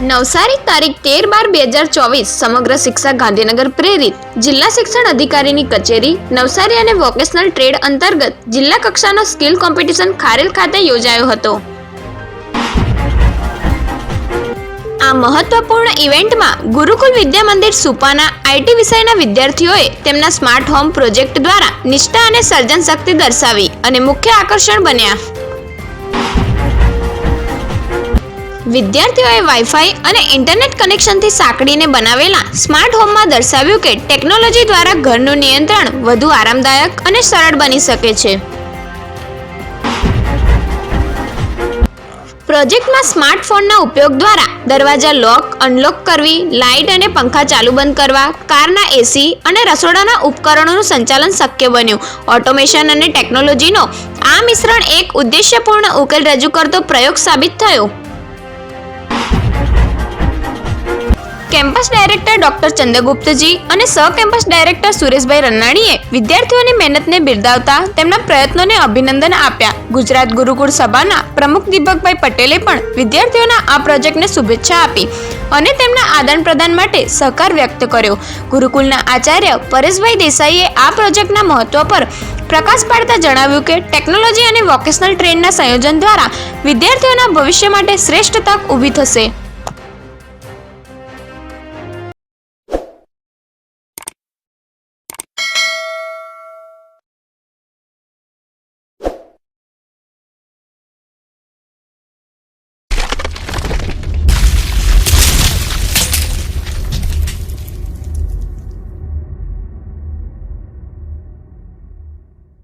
નવસારી તારીખ 13/12/2024 સમગ્ર શિક્ષા ગાંધીનગર પ્રેરિત જિલ્લા શિક્ષણ અધિકારીની કચેરી નવસારી અને વોકેશનલ ટ્રેડ અંતર્ગત જિલ્લા કક્ષાનો સ્કિલ કોમ્પિટિશન ખારેલ ખાતે યોજાયો હતો। આ મહત્વપૂર્ણ ઇવેન્ટમાં ગુરુકુલ વિદ્યા મંદિર સુપાના આઈટી વિષયના વિદ્યાર્થીઓએ તેમના સ્માર્ટ હોમ પ્રોજેક્ટ દ્વારા નિષ્ઠા અને સર્જન શક્તિ દર્શાવી અને મુખ્ય આકર્ષણ બન્યા। વિદ્યાર્થીઓએ વાઈફાઈ અને ઇન્ટરનેટ કનેક્શનથી સાંકળીને બનાવેલા સ્માર્ટ હોમમાં દર્શાવ્યું કે ટેકનોલોજી દ્વારા ઘરનું નિયંત્રણ વધુ આરામદાયક અને સરળ બની શકે છે। પ્રોજેક્ટમાં સ્માર્ટફોનના ઉપયોગ દ્વારા દરવાજા લોક અનલોક કરવી, લાઇટ અને પંખા ચાલુ બંધ કરવા, કારના એસી અને રસોડાના ઉપકરણોનું સંચાલન શક્ય બન્યું। ઓટોમેશન અને ટેકનોલોજીનો આ મિશ્રણ એક ઉદ્દેશ્યપૂર્ણ ઉકેલ રજૂ કરતો પ્રયોગ સાબિત થયો। કેમ્પસ ડાયરેક્ટર ડોક્ટર ચંદ્રગુપ્તજી અને સહ કેમ્પસ ડાયરેક્ટર સુરેશભાઈ રન્નાણીએ વિદ્યાર્થીઓની મહેનતને બિરદાવતા તેમના પ્રયત્નોને અભિનંદન આપ્યા। ગુજરાત ગુરુકુળ સભાના પ્રમુખ દીપકભાઈ પટેલે પણ વિદ્યાર્થીઓના આ પ્રોજેક્ટને શુભેચ્છા આપી અને તેમના આદાન પ્રદાન માટે સહકાર વ્યક્ત કર્યો। ગુરુકુલના આચાર્ય પરેશભાઈ દેસાઈએ આ પ્રોજેક્ટના મહત્વ પર પ્રકાશ પાડતા જણાવ્યું કે ટેકનોલોજી અને વોકેશનલ ટ્રેડના સંયોજન દ્વારા વિદ્યાર્થીઓના ભવિષ્ય માટે શ્રેષ્ઠ તક ઊભી થશે।